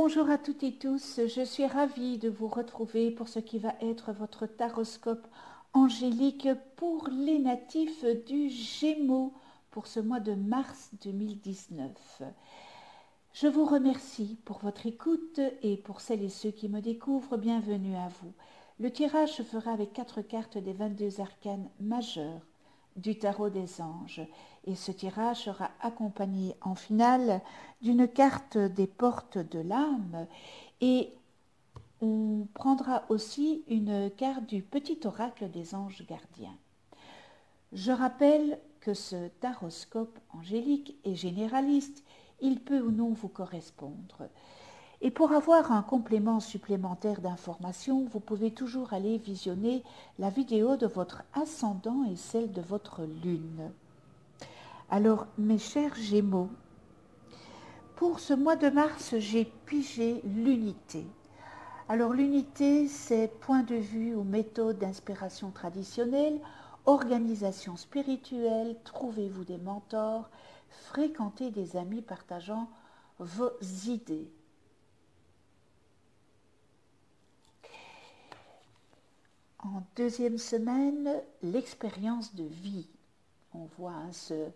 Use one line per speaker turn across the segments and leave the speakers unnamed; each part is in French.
Bonjour à toutes et tous, je suis ravie de vous retrouver pour ce qui va être votre taroscope angélique pour les natifs du Gémeaux pour ce mois de mars 2019. Je vous remercie pour votre écoute et pour celles et ceux qui me découvrent, bienvenue à vous. Le tirage se fera avec 4 cartes des 22 arcanes majeurs du tarot des anges et ce tirage sera accompagné en finale d'une carte des portes de l'âme et on prendra aussi une carte du petit oracle des anges gardiens. Je rappelle que ce taroscope angélique est généraliste, il peut ou non vous correspondre. Et pour avoir un complément supplémentaire d'information, vous pouvez toujours aller visionner la vidéo de votre ascendant et celle de votre lune. Alors, mes chers Gémeaux, pour ce mois de mars, j'ai pigé l'unité. Alors, l'unité, c'est point de vue ou méthode d'inspiration traditionnelle, organisation spirituelle, trouvez-vous des mentors, fréquentez des amis partageant vos idées. En deuxième semaine, l'expérience de vie. On voit ce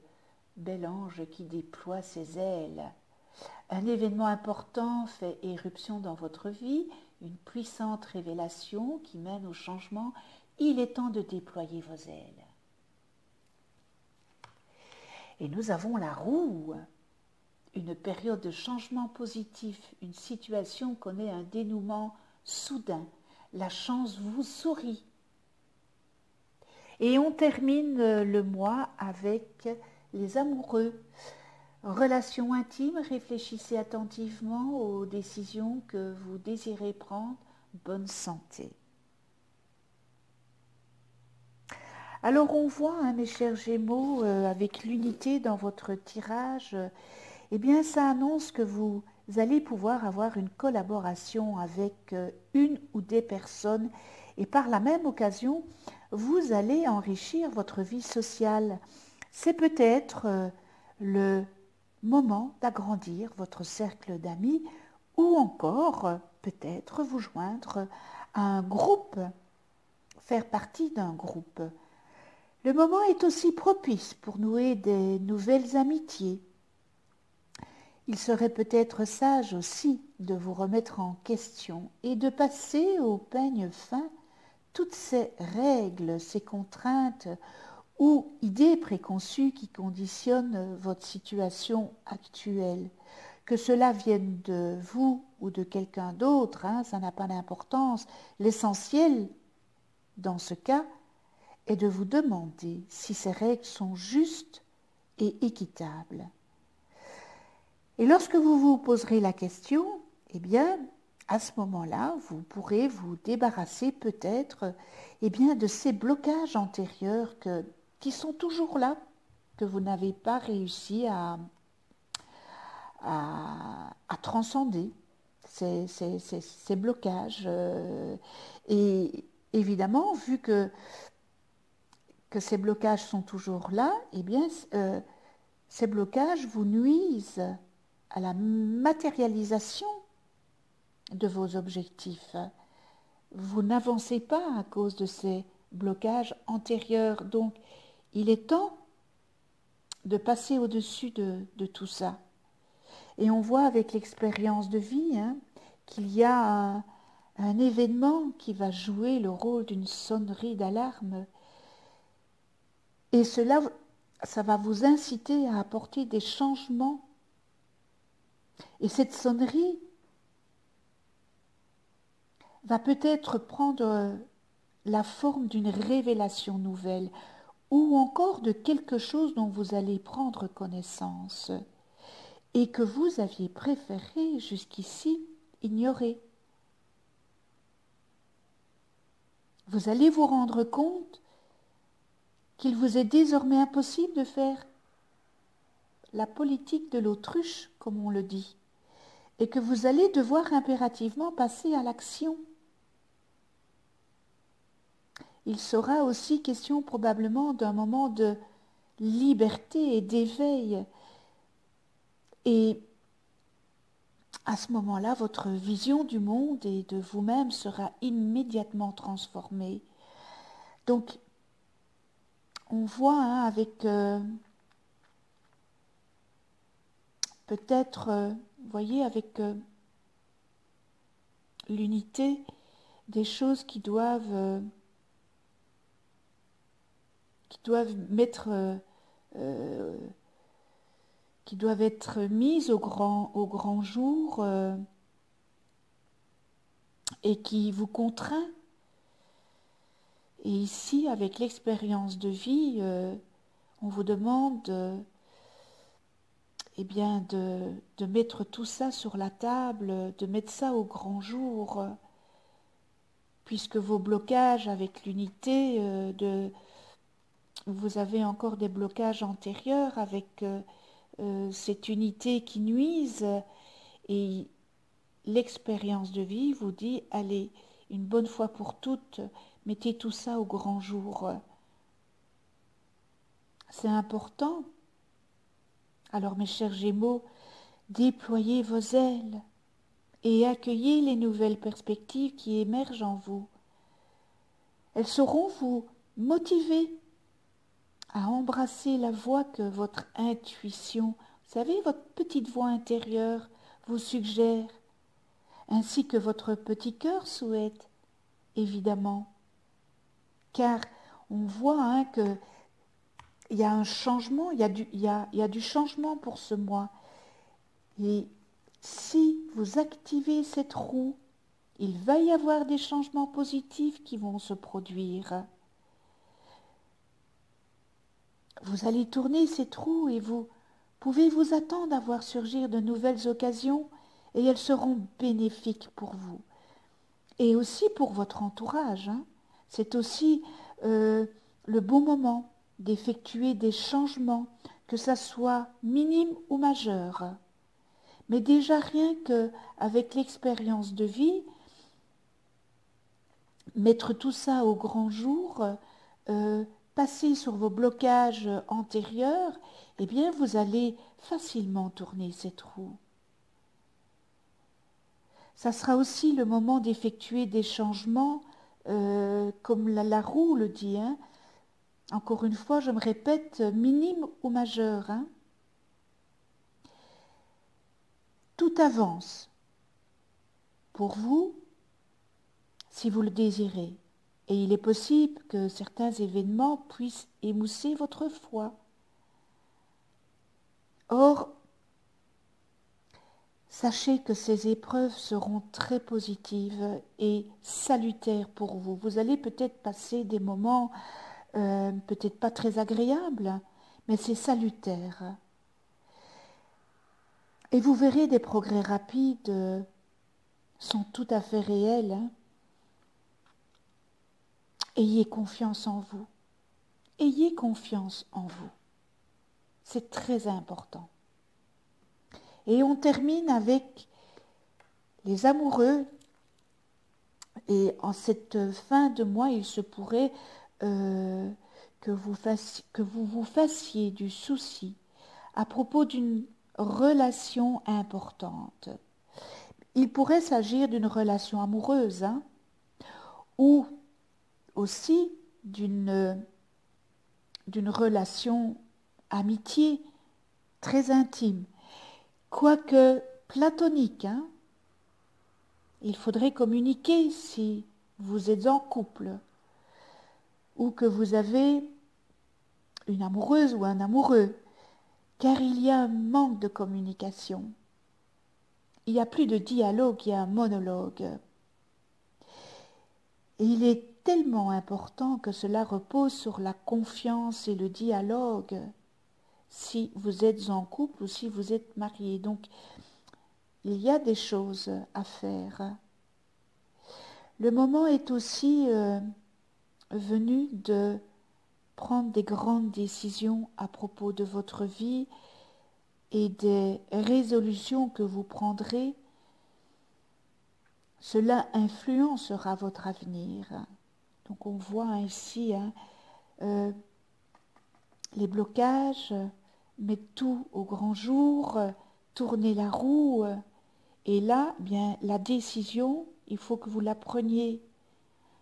bel ange qui déploie ses ailes. Un événement important fait éruption dans votre vie, une puissante révélation qui mène au changement. Il est temps de déployer vos ailes. Et nous avons la roue, une période de changement positif, une situation connaît un dénouement soudain. La chance vous sourit. Et on termine le mois avec les amoureux. Relation intime, réfléchissez attentivement aux décisions que vous désirez prendre. Bonne santé. Alors on voit, mes chers Gémeaux, avec l'unité dans votre tirage, eh bien ça annonce que vous allez pouvoir avoir une collaboration avec une ou des personnes et par la même occasion, vous allez enrichir votre vie sociale. C'est peut-être le moment d'agrandir votre cercle d'amis ou encore peut-être vous joindre à un groupe, faire partie d'un groupe. Le moment est aussi propice pour nouer des nouvelles amitiés. Il serait peut-être sage aussi de vous remettre en question et de passer au peigne fin toutes ces règles, ces contraintes ou idées préconçues qui conditionnent votre situation actuelle. Que cela vienne de vous ou de quelqu'un d'autre, ça n'a pas d'importance. L'essentiel, dans ce cas, est de vous demander si ces règles sont justes et équitables. Et lorsque vous vous poserez la question, eh bien, à ce moment-là, vous pourrez vous débarrasser peut-être de ces blocages antérieurs qui sont toujours là, que vous n'avez pas réussi à transcender, ces blocages. Et évidemment, vu que ces blocages sont toujours là, eh bien, ces blocages vous nuisent à la matérialisation de vos objectifs. Vous n'avancez pas à cause de ces blocages antérieurs. Donc, il est temps de passer au-dessus de tout ça. Et on voit avec l'expérience de vie qu'il y a un événement qui va jouer le rôle d'une sonnerie d'alarme. Et cela, ça va vous inciter à apporter des changements. Et cette sonnerie va peut-être prendre la forme d'une révélation nouvelle ou encore de quelque chose dont vous allez prendre connaissance et que vous aviez préféré jusqu'ici ignorer. Vous allez vous rendre compte qu'il vous est désormais impossible de faire la politique de l'autruche, comme on le dit, et que vous allez devoir impérativement passer à l'action. Il sera aussi question probablement d'un moment de liberté et d'éveil. Et à ce moment-là, votre vision du monde et de vous-même sera immédiatement transformée. Donc, on voit avec peut-être, vous voyez, avec l'unité des choses euh, qui doivent être mises au grand jour et qui vous contraint. Et ici, avec l'expérience de vie, on vous demande eh bien, de mettre tout ça sur la table, de mettre ça au grand jour, puisque vos blocages avec l'unité, vous avez encore des blocages antérieurs avec cette unité qui nuise, et l'expérience de vie vous dit, allez, une bonne fois pour toutes, mettez tout ça au grand jour. C'est important. Alors mes chers Gémeaux, déployez vos ailes et accueillez les nouvelles perspectives qui émergent en vous. Elles sauront vous motiver à embrasser la voie que votre intuition, vous savez, votre petite voix intérieure vous suggère, ainsi que votre petit cœur souhaite, évidemment. Car on voit que il y a un changement, il y a du changement pour ce mois. Et si vous activez cette roue, il va y avoir des changements positifs qui vont se produire. Vous allez tourner cette roue et vous pouvez vous attendre à voir surgir de nouvelles occasions et elles seront bénéfiques pour vous. Et aussi pour votre entourage. C'est aussi le bon moment d'effectuer des changements, que ça soit minime ou majeur. Mais déjà rien qu'avec l'expérience de vie, mettre tout ça au grand jour, passer sur vos blocages antérieurs, eh bien vous allez facilement tourner cette roue. Ça sera aussi le moment d'effectuer des changements, comme la roue le dit. Encore une fois, je me répète, minime ou majeur. Tout avance pour vous si vous le désirez. Et il est possible que certains événements puissent émousser votre foi. Or, sachez que ces épreuves seront très positives et salutaires pour vous. Vous allez peut-être passer des moments peut-être pas très agréables, mais c'est salutaire. Et vous verrez des progrès rapides sont tout à fait réels. Ayez confiance en vous. Ayez confiance en vous. C'est très important. Et on termine avec les amoureux. Et en cette fin de mois, il se pourrait que vous vous fassiez du souci à propos d'une relation importante. Il pourrait s'agir d'une relation amoureuse, ou aussi d'une relation amitié très intime, quoique platonique. Il faudrait communiquer si vous êtes en couple ou que vous avez une amoureuse ou un amoureux, car il y a un manque de communication. Il n'y a plus de dialogue, il y a un monologue. Et il est tellement important que cela repose sur la confiance et le dialogue, si vous êtes en couple ou si vous êtes marié. Donc, il y a des choses à faire. Le moment est aussi venu de prendre des grandes décisions à propos de votre vie et des résolutions que vous prendrez. Cela influencera votre avenir. Donc on voit ici les blocages, mettre tout au grand jour, tourner la roue Et là, bien, la décision, il faut que vous la preniez.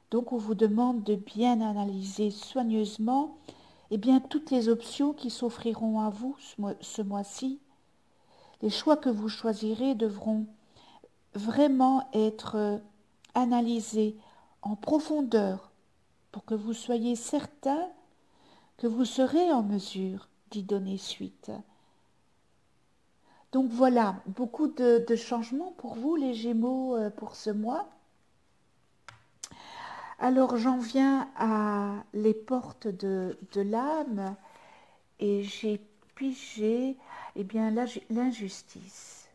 Donc, on vous demande de bien analyser soigneusement toutes les options qui s'offriront à vous ce mois-ci. Les choix que vous choisirez devront vraiment être analysés en profondeur pour que vous soyez certain que vous serez en mesure d'y donner suite. Donc voilà, beaucoup de changements pour vous les Gémeaux pour ce mois. Alors j'en viens à les portes de l'âme et j'ai pigé l'injustice.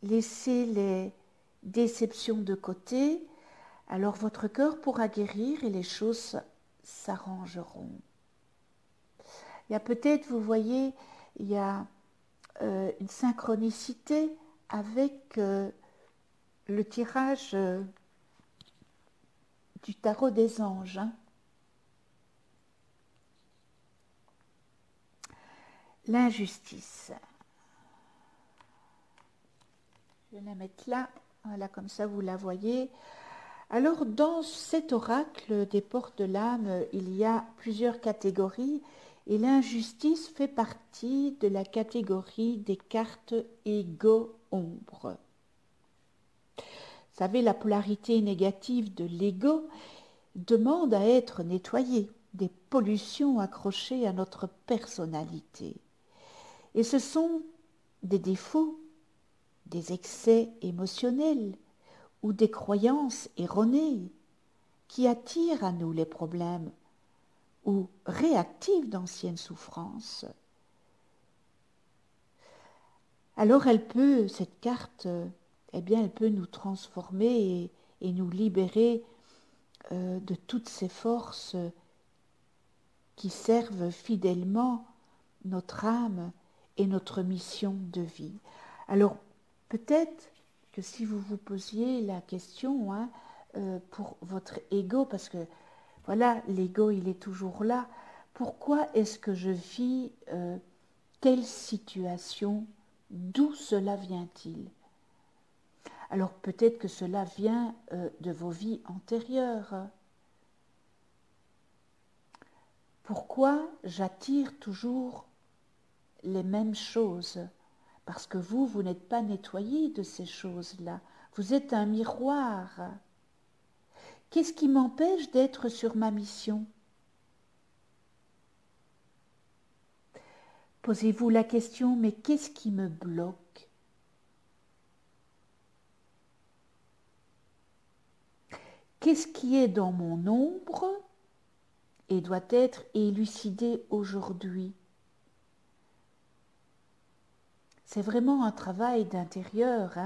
Laissez les déceptions de côté, alors votre cœur pourra guérir et les choses s'arrangeront. Il y a peut-être, vous voyez, il y a une synchronicité avec le tirage du tarot des anges. L'injustice. Je vais la mettre là, voilà, comme ça vous la voyez. Alors, dans cet oracle des portes de l'âme, il y a plusieurs catégories et l'injustice fait partie de la catégorie des cartes égo-ombre. Vous savez, la polarité négative de l'ego demande à être nettoyée, des pollutions accrochées à notre personnalité. Et ce sont des défauts, des excès émotionnels ou des croyances erronées qui attirent à nous les problèmes ou réactivent d'anciennes souffrances. Alors cette carte, elle peut nous transformer et nous libérer de toutes ces forces qui servent fidèlement notre âme et notre mission de vie. Alors, peut-être que si vous vous posiez la question pour votre ego, parce que voilà, l'ego, il est toujours là, pourquoi est-ce que je vis telle situation? D'où cela vient-il? Alors, peut-être que cela vient de vos vies antérieures. Pourquoi j'attire toujours les mêmes choses? Parce que vous n'êtes pas nettoyé de ces choses-là. Vous êtes un miroir. Qu'est-ce qui m'empêche d'être sur ma mission? Posez-vous la question, mais qu'est-ce qui me bloque? Qu'est-ce qui est dans mon ombre et doit être élucidé aujourd'hui? C'est vraiment un travail d'intérieur,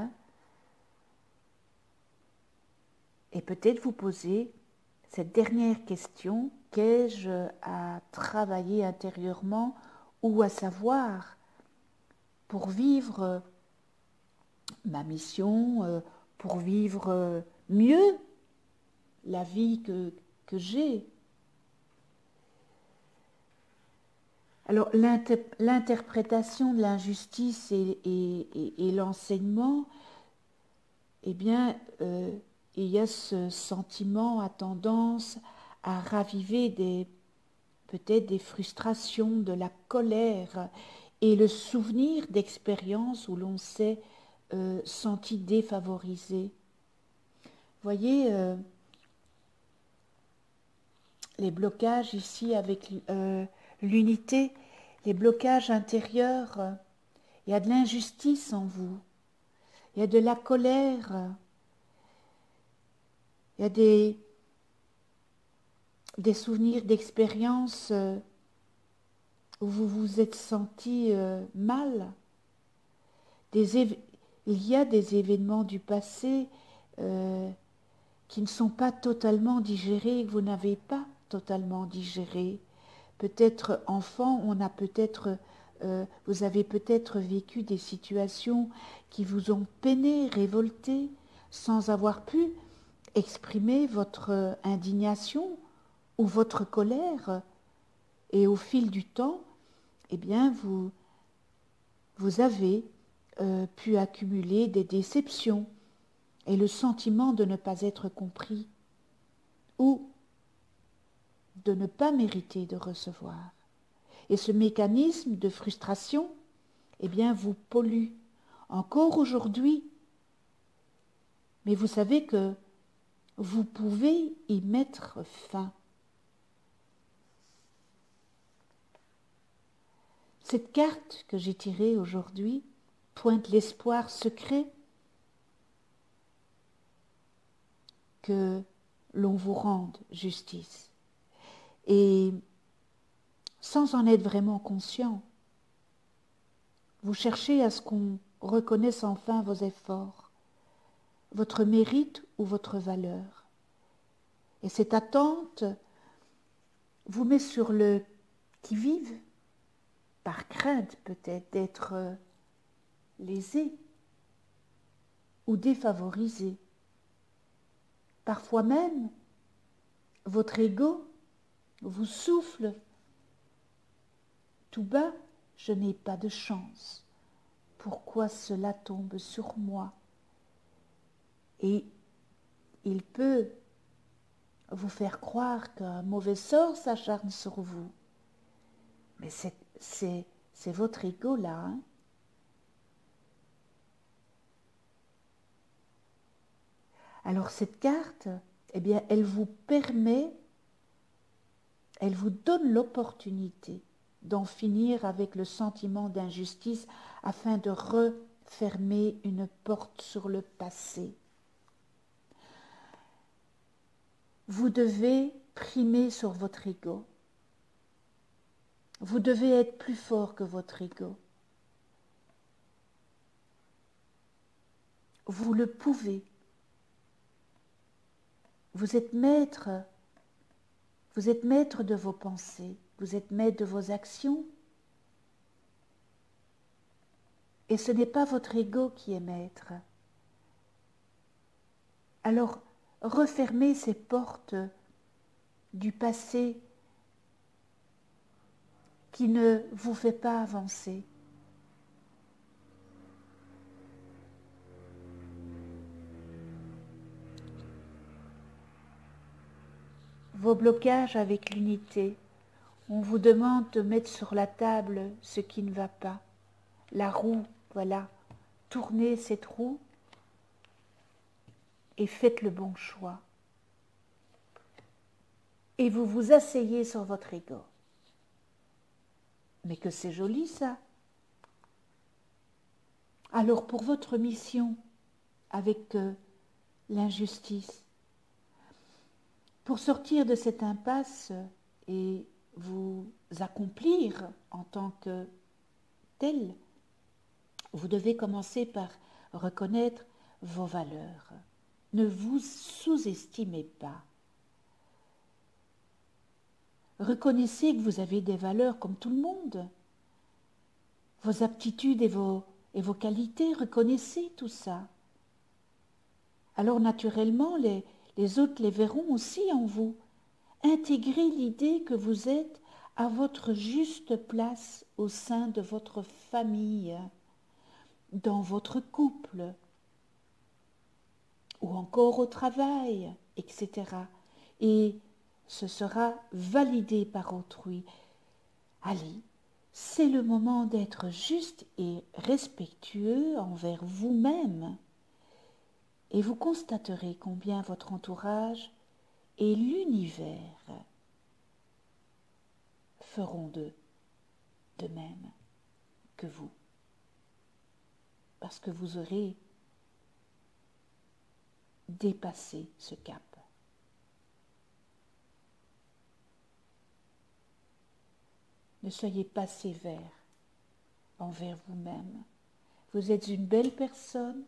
Et peut-être vous poser cette dernière question, qu'ai-je à travailler intérieurement ou à savoir pour vivre ma mission, pour vivre mieux la vie que j'ai? Alors l'interprétation de l'injustice et l'enseignement, il y a ce sentiment a tendance à raviver peut-être des frustrations, de la colère et le souvenir d'expériences où l'on s'est senti défavorisé. Voyez les blocages ici avec l'unité, les blocages intérieurs, il y a de l'injustice en vous, il y a de la colère, il y a des souvenirs d'expériences où vous vous êtes senti mal. Il y a des événements du passé qui ne sont pas totalement digérés, que vous n'avez pas totalement digérés. Peut-être enfant, vous avez peut-être vécu des situations qui vous ont peiné, révolté, sans avoir pu exprimer votre indignation ou votre colère. Et au fil du temps, vous avez pu accumuler des déceptions et le sentiment de ne pas être compris ou de ne pas mériter de recevoir. Et ce mécanisme de frustration, eh bien, vous pollue encore aujourd'hui. Mais vous savez que vous pouvez y mettre fin. Cette carte que j'ai tirée aujourd'hui pointe l'espoir secret que l'on vous rende justice. Et sans en être vraiment conscient, vous cherchez à ce qu'on reconnaisse enfin vos efforts, votre mérite ou votre valeur. Et cette attente vous met sur le qui-vive, par crainte peut-être d'être lésé ou défavorisé. Parfois même, votre ego vous souffle tout bas, je n'ai pas de chance. Pourquoi cela tombe sur moi? Et il peut vous faire croire qu'un mauvais sort s'acharne sur vous. Mais c'est votre ego là. Hein? Alors cette carte, eh bien, elle vous permet, elle vous donne l'opportunité d'en finir avec le sentiment d'injustice afin de refermer une porte sur le passé. Vous devez primer sur votre ego. Vous devez être plus fort que votre ego. Vous le pouvez. Vous êtes maître de vos pensées, vous êtes maître de vos actions. Et ce n'est pas votre ego qui est maître. Alors, refermez ces portes du passé qui ne vous fait pas avancer. Vos blocages avec l'unité, on vous demande de mettre sur la table ce qui ne va pas. La roue, voilà, tournez cette roue et faites le bon choix. Et vous vous asseyez sur votre ego. Mais que c'est joli ça. Alors pour votre mission avec l'injustice, pour sortir de cette impasse et vous accomplir en tant que tel, vous devez commencer par reconnaître vos valeurs. Ne vous sous-estimez pas. Reconnaissez que vous avez des valeurs comme tout le monde. Vos aptitudes et vos qualités, reconnaissez tout ça. Alors naturellement, les autres les verront aussi en vous. Intégrez l'idée que vous êtes à votre juste place au sein de votre famille, dans votre couple, ou encore au travail, etc. Et ce sera validé par autrui. Allez, c'est le moment d'être juste et respectueux envers vous-même. Et vous constaterez combien votre entourage et l'univers feront de même que vous. Parce que vous aurez dépassé ce cap. Ne soyez pas sévère envers vous-même. Vous êtes une belle personne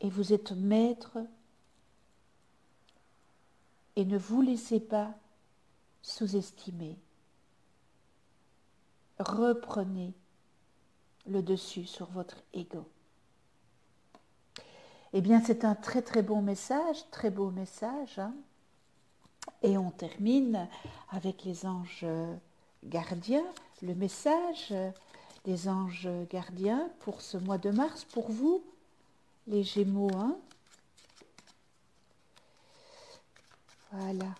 et vous êtes maître et ne vous laissez pas sous-estimer. Reprenez le dessus sur votre ego. Eh bien, c'est un très très bon message, très beau message. Hein. Et on termine avec les anges gardiens. Le message, des anges gardiens pour ce mois de mars, pour vous, les Gémeaux, hein. Voilà.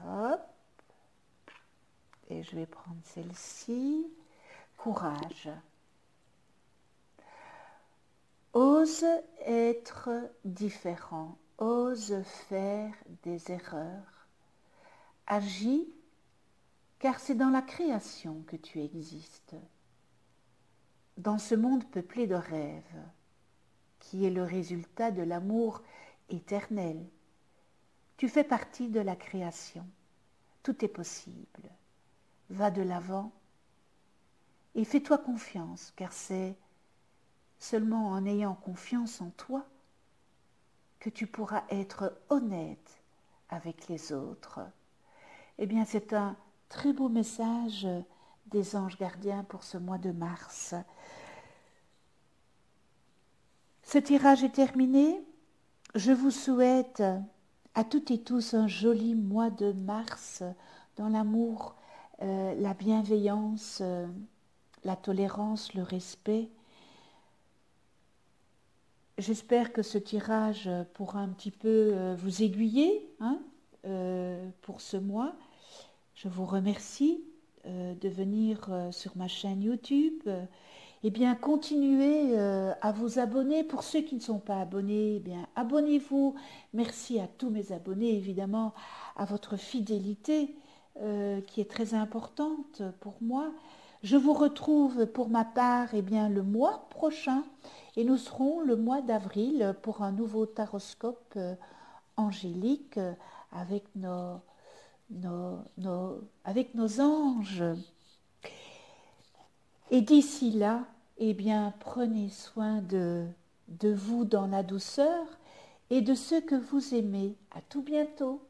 Hop. Et je vais prendre celle-ci. Courage. Ose être différent. Ose faire des erreurs. Agis, car c'est dans la création que tu existes. Dans ce monde peuplé de rêves, qui est le résultat de l'amour éternel. Tu fais partie de la création. Tout est possible. Va de l'avant et fais-toi confiance, car c'est seulement en ayant confiance en toi que tu pourras être honnête avec les autres. Eh bien, c'est un très beau message des anges gardiens pour ce mois de mars. Ce tirage est terminé. Je vous souhaite à toutes et tous un joli mois de mars dans l'amour, la bienveillance, la tolérance, le respect. J'espère que ce tirage pourra un petit peu vous aiguiller, hein, pour ce mois. Je vous remercie de venir sur ma chaîne YouTube. Eh bien, continuez à vous abonner. Pour ceux qui ne sont pas abonnés, eh bien, abonnez-vous. Merci à tous mes abonnés, évidemment, à votre fidélité qui est très importante pour moi. Je vous retrouve pour ma part eh bien, le mois prochain et nous serons le mois d'avril pour un nouveau taroscope angélique avec avec nos anges. Et d'ici là, eh bien, prenez soin de vous dans la douceur et de ceux que vous aimez. À tout bientôt.